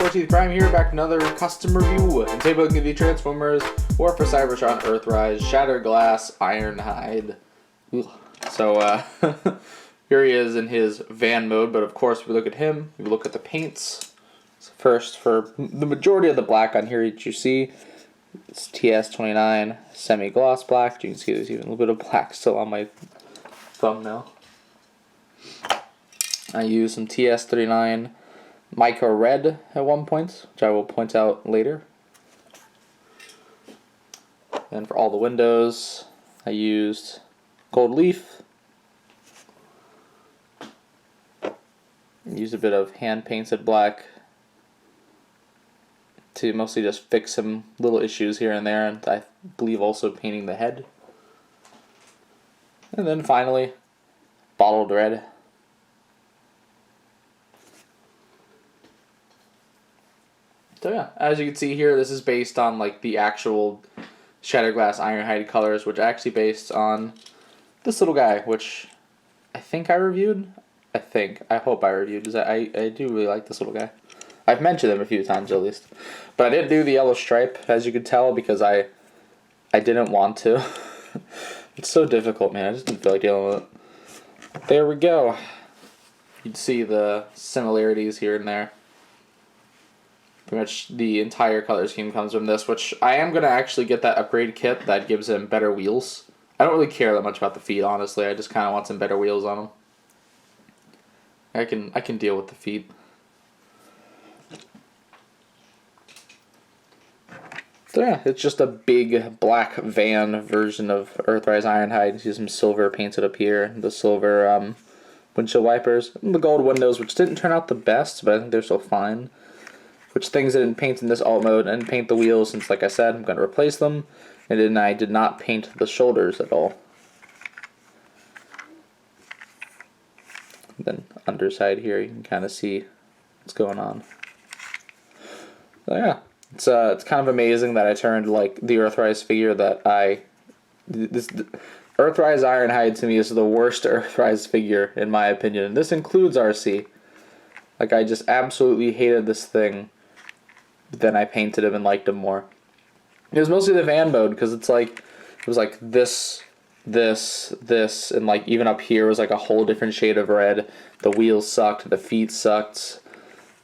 14th Prime here, back with another custom review. And today we're looking at the Transformers, War for Cybertron, Earthrise, Shattered Glass, Ironhide. So, here he is in his van mode, but of course we look at him, we look at the paints. So first, for the majority of the black on here that you see, it's TS29 semi-gloss black. You can see there's even a little bit of black still on my thumbnail. I use some TS39 Micro Red at one point, which I will point out later. And for all the windows, I used Gold Leaf. Used a bit of hand painted black to mostly just fix some little issues here and there, and I believe also painting the head. And then finally, bottled red. So yeah, as you can see here, this is based on like the actual Shattered Glass Ironhide colors, which are actually based on this little guy, which I think I reviewed. I hope I reviewed, because I do really like this little guy. I've mentioned him a few times at least. But I didn't do the yellow stripe, as you could tell, because I didn't want to. It's so difficult, man. I just didn't feel like dealing with it. There we go. You'd see the similarities here and there. Pretty much the entire color scheme comes from this, which I am going to actually get that upgrade kit that gives him better wheels. I don't really care that much about the feet, honestly. I just kind of want some better wheels on them. I can deal with the feet. So yeah, it's just a big black van version of Earthrise Ironhide. You see some silver painted up here, the silver windshield wipers, and the gold windows, which didn't turn out the best, but I think they're still fine. Which things I didn't paint in this alt mode, and paint the wheels, since like I said, I'm going to replace them. And then I did not paint the shoulders at all. And then underside here, you can kind of see what's going on. So yeah, it's kind of amazing that I turned like the Earthrise figure that Earthrise Ironhide to me is the worst Earthrise figure in my opinion. And this includes RC. Like, I just absolutely hated this thing. Then I painted him and liked him more. It was mostly the van mode, because it's like, it was like this, and like even up here was like a whole different shade of red. The wheels sucked, the feet sucked,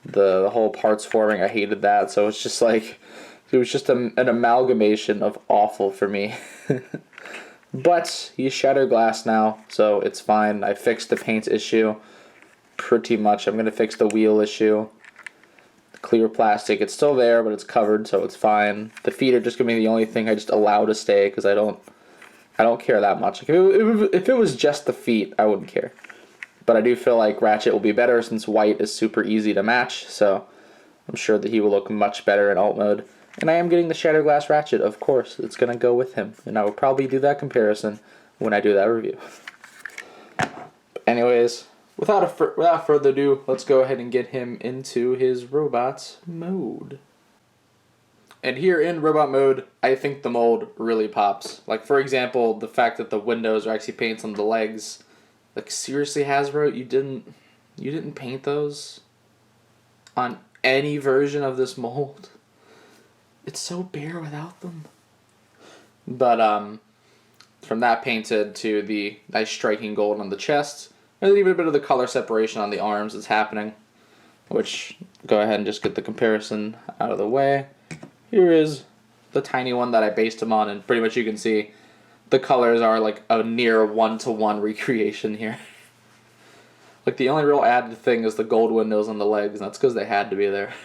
the whole parts forming, I hated that. So it's just like, it was just an amalgamation of awful for me. But he's Shattered Glass now, so it's fine. I fixed the paint issue pretty much. I'm going to fix the wheel issue. Clear plastic, it's still there, but it's covered, so it's fine. The feet are just going to be the only thing I just allow to stay, because I don't care that much. Like, if it was just the feet, I wouldn't care. But I do feel like Ratchet will be better, since white is super easy to match, so I'm sure that he will look much better in alt mode. And I am getting the Shattered Glass Ratchet, of course. It's going to go with him, and I will probably do that comparison when I do that review. But anyways, without further ado, let's go ahead and get him into his robot mode. And here in robot mode, I think the mold really pops. Like, for example, the fact that the windows are actually painted on the legs. Like, seriously, Hasbro, you didn't paint those on any version of this mold? It's so bare without them. But from that painted to the nice striking gold on the chest, and even a bit of the color separation on the arms that's happening, which, go ahead and just get the comparison out of the way. Here is the tiny one that I based him on, and pretty much you can see the colors are like a near one-to-one recreation here. Like, the only real added thing is the gold windows on the legs, and that's because they had to be there.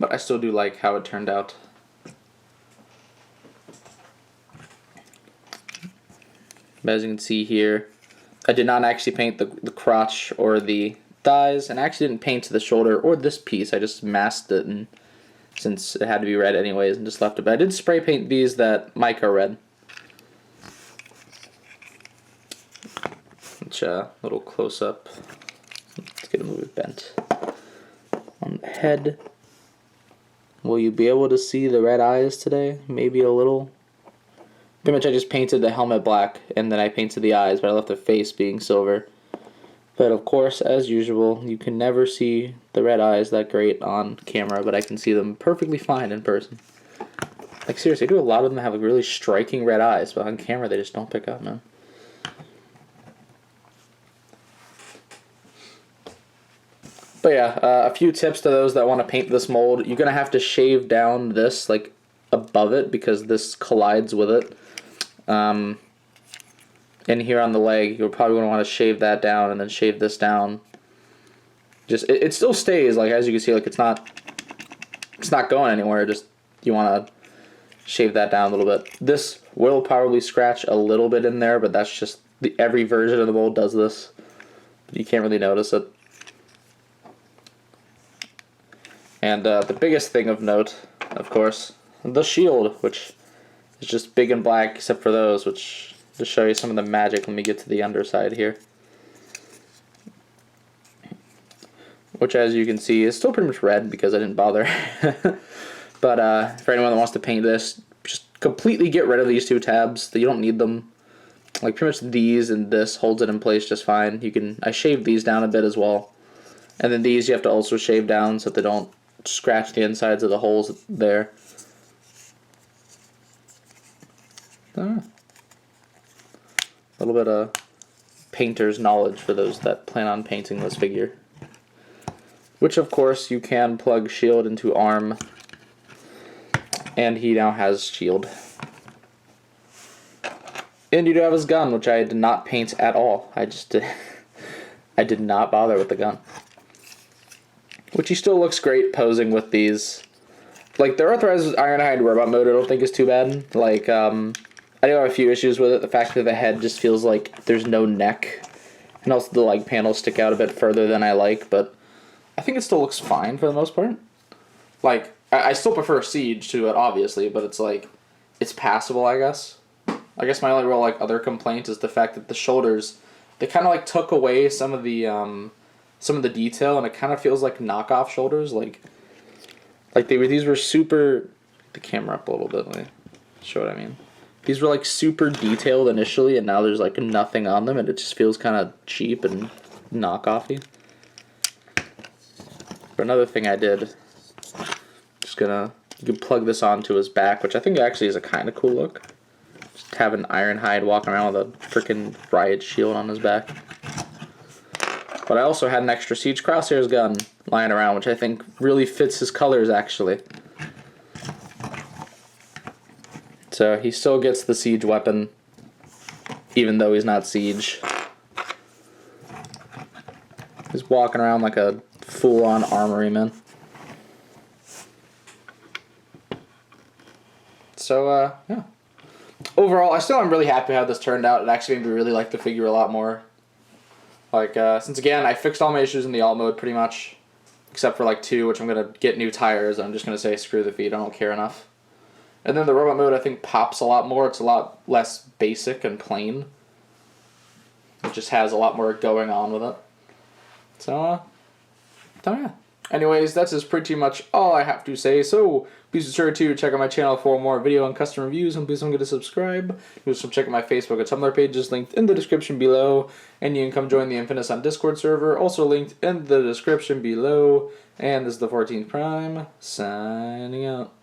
But I still do like how it turned out. As you can see here, I did not actually paint the crotch or the thighs, and I actually didn't paint the shoulder or this piece. I just masked it, and since it had to be red anyways, and just left it. But I did spray paint these that Micro Red. Which, little close up. Let's get a little bit bent. On the head. Will you be able to see the red eyes today? Maybe a little. Pretty much I just painted the helmet black, and then I painted the eyes, but I left the face being silver. But of course, as usual, you can never see the red eyes that great on camera, but I can see them perfectly fine in person. Like seriously, I do a lot of them have like really striking red eyes, but on camera they just don't pick up, man. But yeah, a few tips to those that want to paint this mold. You're going to have to shave down this, like, above it, because this collides with it. And here on the leg, you're probably going to want to shave that down and then shave this down. Just, it still stays, like, as you can see, like, it's not going anywhere. Just, you want to shave that down a little bit. This will probably scratch a little bit in there, but that's just, every version of the mold does this. But you can't really notice it. And the biggest thing of note, of course, the shield, which is just big and black except for those, which, to show you some of the magic, let me get to the underside here. Which, as you can see, is still pretty much red because I didn't bother. But for anyone that wants to paint this, just completely get rid of these two tabs. You don't need them. Like, pretty much these and this holds it in place just fine. I shaved these down a bit as well. And then these you have to also shave down so that they don't scratch the insides of the holes there. A little bit of painter's knowledge for those that plan on painting this figure. Which, of course, you can plug shield into arm. And he now has shield. And you do have his gun, which I did not paint at all. I did not bother with the gun. Which he still looks great posing with these. Like, the Earthrise Ironhide robot mode I don't think is too bad. Like, I do have a few issues with it. The fact that the head just feels like there's no neck. And also the leg panels stick out a bit further than I like. But I think it still looks fine for the most part. Like, I still prefer Siege to it, obviously. But it's like, it's passable, I guess. I guess my only real, like, other complaint is the fact that the shoulders, they kind of, like, took away some of the detail, and it kind of feels like knockoff shoulders. Like these were super. The camera up a little bit. Let me show what I mean. These were like super detailed initially, and now there's like nothing on them, and it just feels kind of cheap and knockoffy. But another thing I did, you can plug this onto his back, which I think actually is a kind of cool look. Just have an Ironhide walking around with a freaking riot shield on his back. But I also had an extra Siege Crosshairs gun lying around, which I think really fits his colors, actually. So he still gets the Siege weapon, even though he's not Siege. He's walking around like a full-on armoryman. So, yeah. Overall, I still am really happy how this turned out. It actually made me really like the figure a lot more. Like, since again, I fixed all my issues in the alt mode pretty much, except for like 2, which I'm going to get new tires. I'm just going to say screw the feet, I don't care enough. And then the robot mode I think pops a lot more. It's a lot less basic and plain. It just has a lot more going on with it. So yeah. Anyways, that's just pretty much all I have to say. So, please be sure to check out my channel for more video and custom reviews, and please don't forget to subscribe. You can check out my Facebook and Tumblr pages linked in the description below, and you can come join the Infamous on Discord server, also linked in the description below. And this is the 14th Prime, signing out.